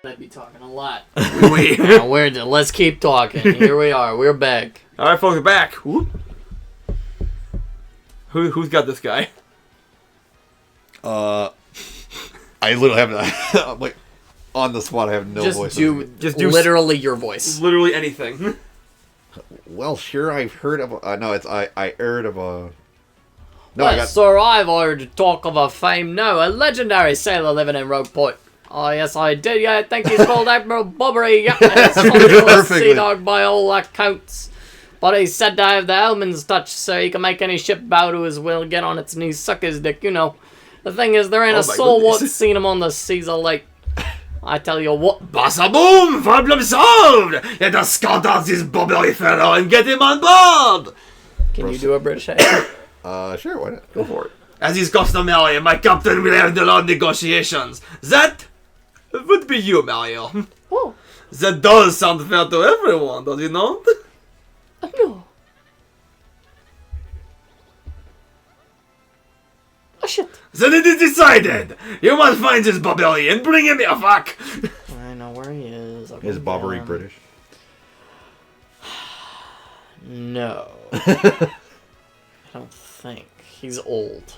I'd be talking a lot. Let's keep talking. Here we are. We're back. All right, folks, we're back. Whoop. Who's got this guy? I literally have like on the spot. I have no voice. Just do literally your voice. Literally anything. Well, sure. I've heard of. No, it's I heard of a. No, Well, sir, I've heard talk of a a legendary sailor living in Rogueport. Oh, yes, I did. Yeah, I think he's called Admiral Bobbery. Yeah, it's a sea dog by all accounts. But he's said to have the Hellman's touch, so he can make any ship bow to his will, get on its knees, suck his dick, you know. The thing is, there ain't a soul what's seen him on the seas of Lake. I tell you what. Bassa boom! Problem solved! Let us scout out this Bobbery fellow and get him on board! Can you do a British accent? Sure, why not? Go for it. As is customary, my captain will have the long negotiations. That would be you, Mario. Oh. That does sound fair to everyone, does it not? No. Oh, shit. Then it is decided. You must find this Bobbery and bring him here, fuck. I know where he is. Is Bobbery British? No. I don't think. He's old.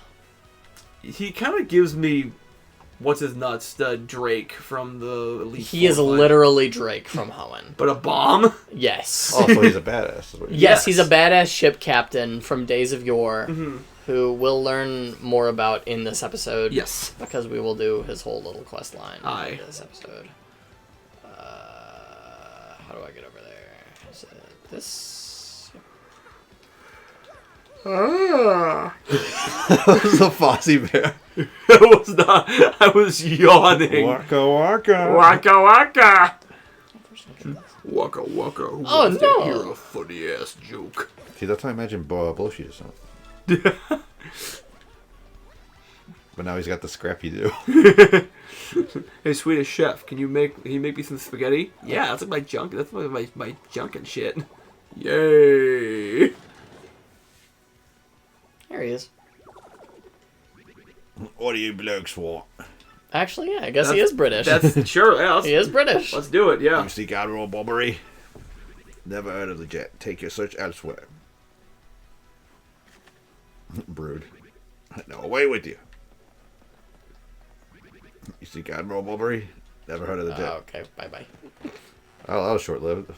He kind of gives me, what's his nuts, the Drake from the Elite He is literally Drake from Hoenn. But a bomb? Yes. Oh, so he's a badass. Yes, he's a badass ship captain from Days of Yore, who we'll learn more about in this episode. Yes. Because we will do his whole little quest line in this episode. How do I get over there? Is it this? That was a Fozzie Bear. It was not. I was yawning. Waka waka. Waka waka. Waka waka. Who Oh, wants no. to hear a funny ass joke? See, that's how I imagine Bloshi to sound. But now he's got the scrappy do. Hey, Swedish chef, can you make me some spaghetti? Yeah, that's like my junk. That's like my junk and shit. Yay! There he is. What do you blokes want? Actually, yeah, I guess he is British. That's sure. Yeah, he is British. Let's do it. Yeah. You seek Admiral Bobbery? Never heard of the jet. Take your search elsewhere. Brood. No, away with you. You seek Admiral Bobbery? Never heard of the jet. Okay, bye-bye. Oh, that was short-lived.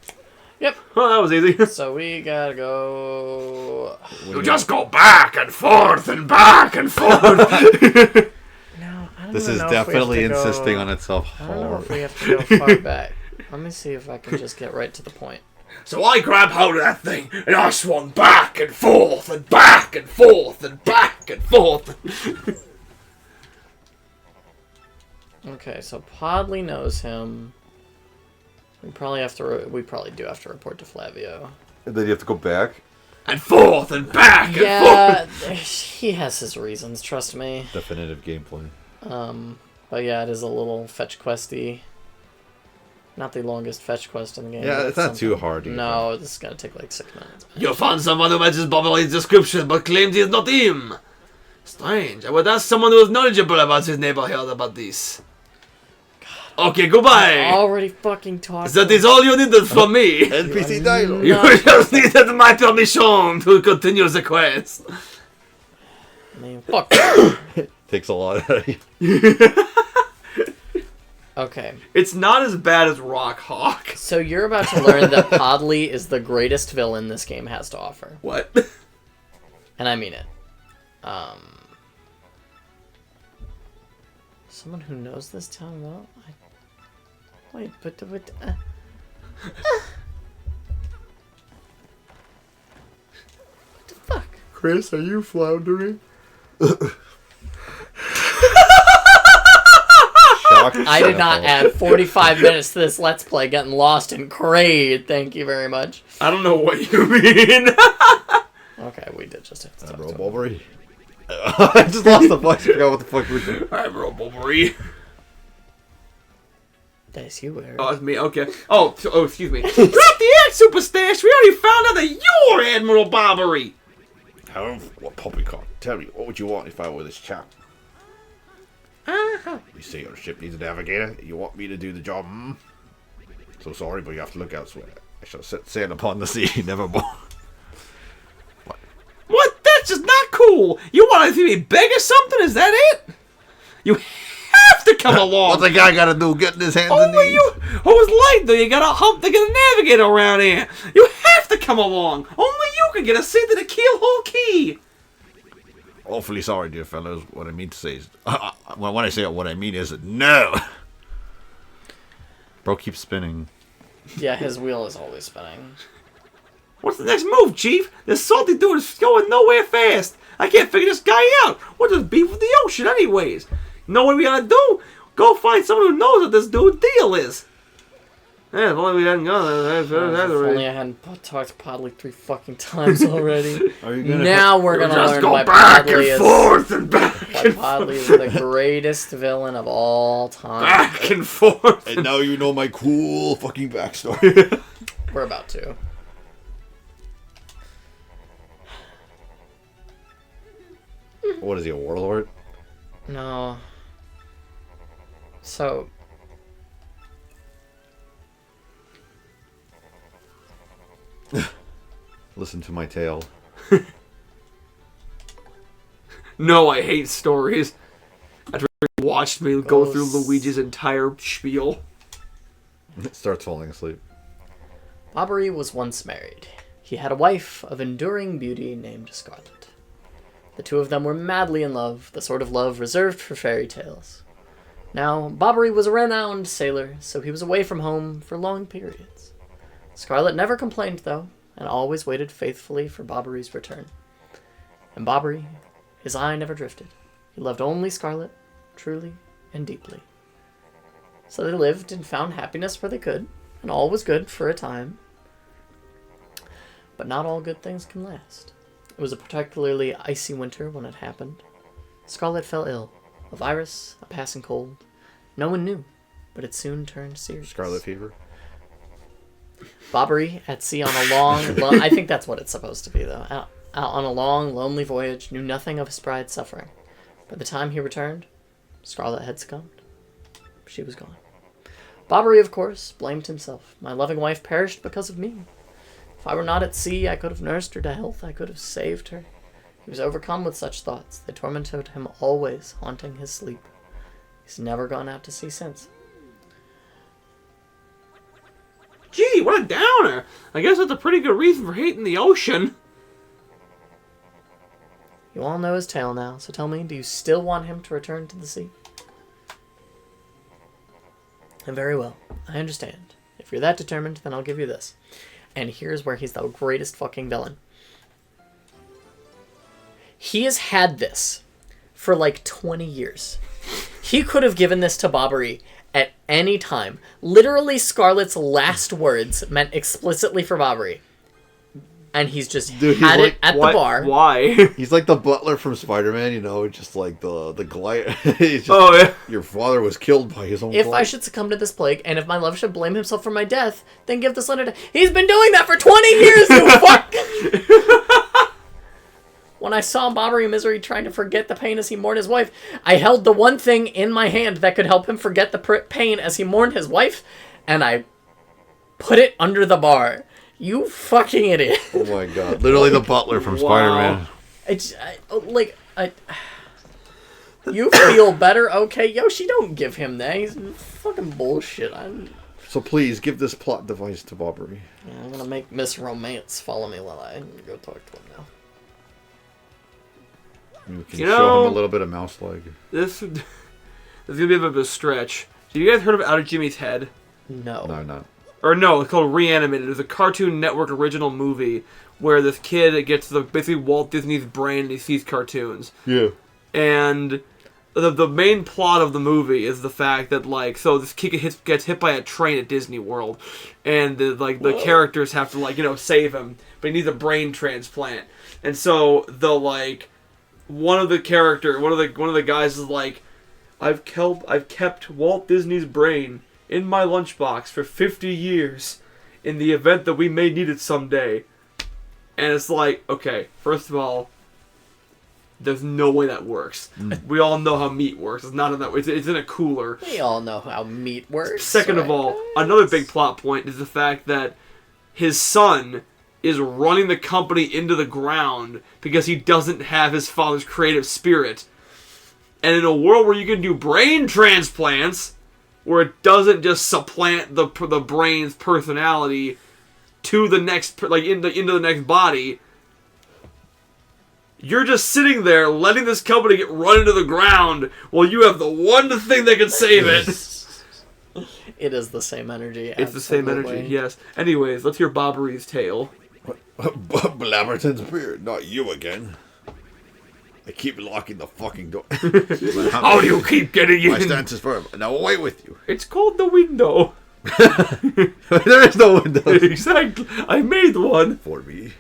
Yep. Oh, that was easy. So we gotta go... You just go back and forth and back and forth. No, I don't This even is know definitely if we have to insisting go... on itself I don't know hard. if we have to go far back. Let me see if I can just get right to the point. So I grabbed hold of that thing and I swung back and forth and back and forth and back and forth. Okay, so Podley knows him. We probably do have to report to Flavio. And then you have to go back? And forth and back and Yeah, forth. he has his reasons, trust me. Definitive gameplay. But yeah, it is a little fetch questy. Not the longest fetch quest in the game. Yeah, but it's not too hard. No, this is gonna take like 6 minutes. You found someone who matches Bobbery's description but claimed he is not him. Strange. I would ask someone who is knowledgeable about his neighborhood about this. Okay, goodbye. Already fucking talking. That is all you needed from me. NPC dialogue. You just needed my permission to continue the quest. I mean, fuck. Takes a lot out of you. Okay. It's not as bad as Rock Hawk. So you're about to learn that Podley is the greatest villain this game has to offer. What? And I mean it. Someone who knows this town well? Wait, but... What the fuck? Chris, are you floundering? I did not add 45 minutes to this Let's Play getting lost in Kraid. Thank you very much. I don't know what you mean. Okay, we did just have to talk Admiral to him. Bobbery. I just lost the voice. I forgot what the fuck we were doing. Admiral Bobbery. That's you, Eric. Oh, it's me. Okay. Oh, excuse me. Drop the X, Super Stash. We already found out that you're Admiral Bobbery. What poppycock? Tell me, what would you want if I were this chap? Uh-huh. You say your ship needs a navigator? You want me to do the job? So sorry, but you have to look elsewhere. I shall set sail upon the sea, nevermore. What? That's just not cool. You want to see me beg or something? Is that it? You have to come along. What's the guy got to do? Getting his hands in Only these? you. Who's light though? You got a hump to get a navigator around here. You have to come along. Only you can get a seat to the keelhole key. Awfully sorry, dear fellows. What I mean to say is, when I say it, what I mean is no. Bro keeps spinning. Yeah, his wheel is always spinning. What's the next move, Chief? This salty dude is going nowhere fast. I can't figure this guy out. What's his beef with the ocean, anyways? You know what we gotta do? Go find someone who knows what this dude's deal is. Yeah, if only we hadn't gone. If only I hadn't talked to Podley 3 fucking times already. Are you gonna Now we're gonna just learn go why back Podley and forth and back why and Podley is the greatest villain of all time. back and forth. And now you know my cool fucking backstory. We're about to. What is he, a warlord? No. So. Listen to my tale. No, I hate stories. After you watched me go through Luigi's entire spiel. Starts falling asleep. Bobbery was once married. He had a wife of enduring beauty named Scarlet. The two of them were madly in love, the sort of love reserved for fairy tales. Now, Bobbery was a renowned sailor, so he was away from home for long periods. Scarlet never complained, though, and always waited faithfully for Bobbery's return. And Bobbery, his eye never drifted. He loved only Scarlet, truly and deeply. So they lived and found happiness where they could, and all was good for a time. But not all good things can last. It was a particularly icy winter when it happened. Scarlet fell ill. A virus, a passing cold. No one knew, but it soon turned serious. Scarlet fever. Bobbery, at sea on a long... I think that's what it's supposed to be, though. Out on a long, lonely voyage, knew nothing of his bride's suffering. By the time he returned, Scarlet had succumbed. She was gone. Bobbery, of course, blamed himself. My loving wife perished because of me. If I were not at sea, I could have nursed her to health. I could have saved her. He was overcome with such thoughts. They tormented him always, haunting his sleep. He's never gone out to sea since. Gee, what a downer. I guess that's a pretty good reason for hating the ocean. You all know his tale now, so tell me, do you still want him to return to the sea? And very well, I understand. If you're that determined, then I'll give you this. And here's where he's the greatest fucking villain. He has had this for like 20 years. He could have given this to Bobbery at any time. Literally, Scarlet's last words meant explicitly for Bobbery. And he's just had it at the bar. Why? He's like the butler from Spider-Man, you know, just like the Goliath. He's just, Oh, yeah. Your father was killed by his own If blood. I should succumb to this plague, and if my love should blame himself for my death, then give this letter to... He's been doing that for 20 years, you fuck! When I saw Bobbery in misery trying to forget the pain as he mourned his wife, I held the one thing in my hand that could help him forget the pain as he mourned his wife, and I put it under the bar. You fucking idiot. Oh my god. Literally the butler from Spider-Man. You feel better? Okay, Yoshi, don't give him that. He's fucking bullshit. So please, give this plot device to Bobbery. I'm gonna make Miss Romance follow me while I go talk to him now. We can You show know- him a little bit of mouse leg. This is gonna be a bit of a stretch. So you guys heard of Out of Jimmy's Head? No. No, no. Or no, it's called Reanimated. It's a Cartoon Network original movie where this kid gets basically Walt Disney's brain and he sees cartoons. Yeah. And the main plot of the movie is the fact that, like, so this kid gets hit by a train at Disney World, and the characters have to, save him, but he needs a brain transplant. And so one of the guys is like, I've kept Walt Disney's brain in my lunchbox for 50 years in the event that we may need it someday. And it's like, okay, first of all, There's no way that works. We all know how meat works. It's not in that way. It's in a cooler. We all know how meat works. Second of all, another big plot point is the fact that his son is running the company into the ground because he doesn't have his father's creative spirit. And in a world where you can do brain transplants, where it doesn't just supplant the brain's personality to the next, like into the next body, you're just sitting there letting this company get run into the ground while you have the one thing that can save it. It is the same energy. It's the same energy, yes. Anyways, let's hear Bobbery's tale. Blabberton's beard, not you again. I keep locking the fucking door. How do you keep getting in? My stance is firm. Now away with you. It's called the window. There is no window. Exactly. I made one. For me.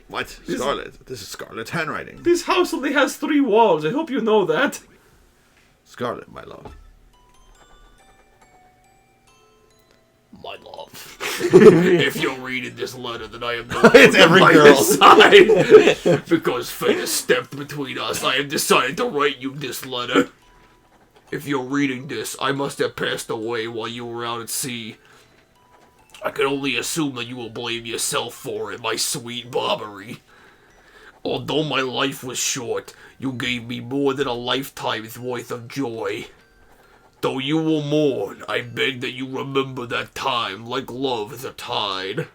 What? Scarlet. This is Scarlet's handwriting. This house only has 3 walls. I hope you know that. Scarlet, my love. My love. If you're reading this letter, then I am no It's every by girl. your side. Because fate has stepped between us, I have decided to write you this letter. If you're reading this, I must have passed away while you were out at sea. I can only assume that you will blame yourself for it, my sweet Bobbery. Although my life was short, you gave me more than a lifetime's worth of joy. Though you will mourn, I beg that you remember that time like love is a tide.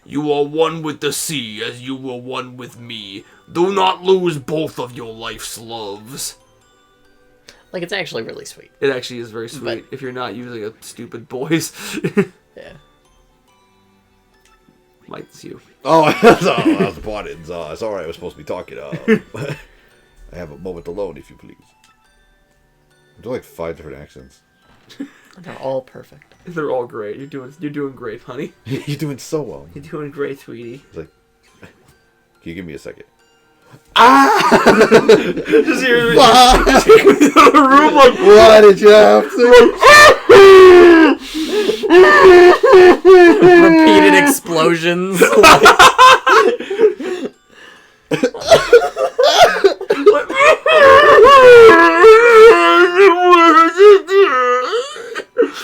You are one with the sea as you were one with me. Do not lose both of your life's loves. Like, it's actually really sweet. It actually is very sweet But- if you're not using a stupid voice. Yeah. Mike's you. Oh, I was buttons. Sorry, I was supposed to be talking. I have a moment alone, if you please. I do like 5 different accents. They're all perfect. They're all great. You're doing great, honey. You're doing so well. You're doing great, sweetie. It's like, can you give me a second? Just hear the room like, Why did you have to? Repeated explosions.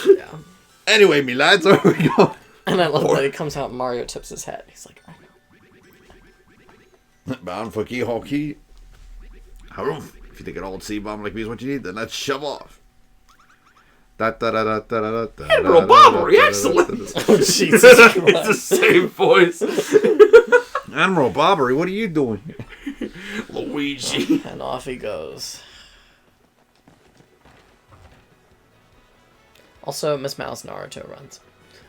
Yeah. Anyway, me lads, where are we going? And I love that he comes out and Mario tips his hat. He's like, I know. Bound for key hockey. Harumph. If you think an old sea bomb like me is what you need, then let's shove off. Admiral Bobbery, excellent! Oh, Jesus It's the Christ. same voice. Admiral Bobbery, what are you doing? Luigi. And off he goes. Also, Miss Mouse Naruto runs.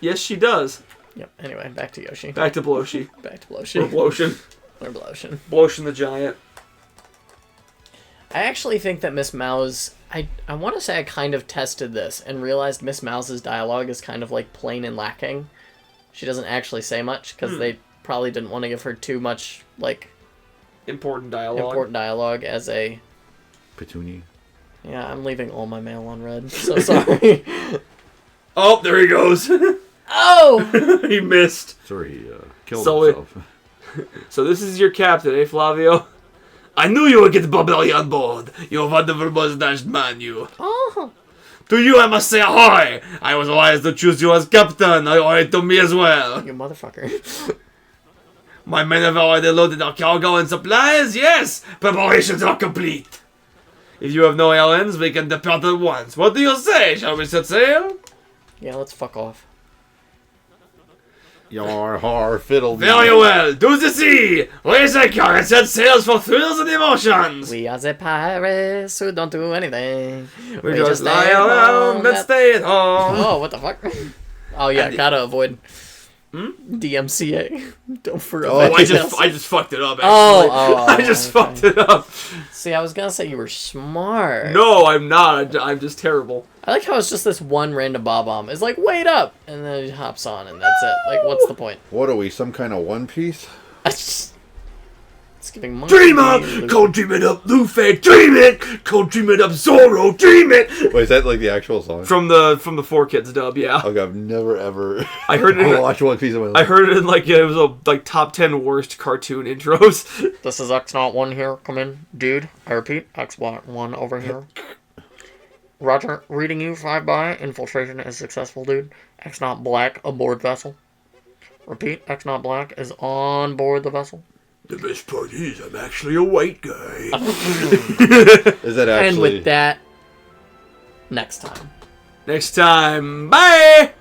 Yes, she does. Yep. Anyway, back to Yoshi. Back to Bloshi. Back to Or Bloshi. Bloshin. Or Bloshin. Bloshin the Giant. I actually think that Miss Mouse... I want to say I kind of tested this and realized Miss Mouse's dialogue is kind of, like, plain and lacking. She doesn't actually say much, because they probably didn't want to give her too much, like... Important dialogue. Important dialogue as a... Petunia. Yeah, I'm leaving all my mail on red. So sorry. Oh, there he goes. Oh! He missed. Sorry, he killed So himself. So this is your captain, eh, Flavio? I knew you would get Bobbery on board. You wonderful mustached man, you. Oh! To you I must say ahoy! I was wise to choose you as captain. Ahoy to me as well. You motherfucker. My men have already loaded our cargo and supplies. Yes, preparations are complete. If you have no errands, we can depart at once. What do you say? Shall we set sail? Yeah, let's fuck off. Yar har fiddle. Very well. To the sea. Raise anchor and set sails for thrills and emotions. We are the pirates who don't do anything. We just lie around and stay at home. Oh, what the fuck? Oh yeah, gotta avoid DMCA. Don't forget. Oh, I just fucked it up. Actually. Oh, I just okay. fucked it up. See, I was gonna say you were smart. No, I'm not. I'm just terrible. I like how it's just this one random bob-omb. It's like, wait up! And then he hops on and that's it. Like, what's the point? What are we, some kind of One Piece? It's giving monkey Dreamer! Cold dream it up, Luffy! Dream it! Cold dream it up, Zoro! Dream it! Wait, is that like the actual song? From the 4Kids dub, yeah. Okay, I've never ever. I heard it. Watch One Piece in my life. I heard it in like it was a like top 10 worst cartoon intros. This is X01 here. Come in, dude. I repeat, X1 over here. Roger, reading you 5 by. Infiltration is successful, dude. X0 Black aboard vessel. Repeat, X0 Black is on board the vessel. The best part is I'm actually a white guy. Is that actually? And with that, next time. Next time, bye!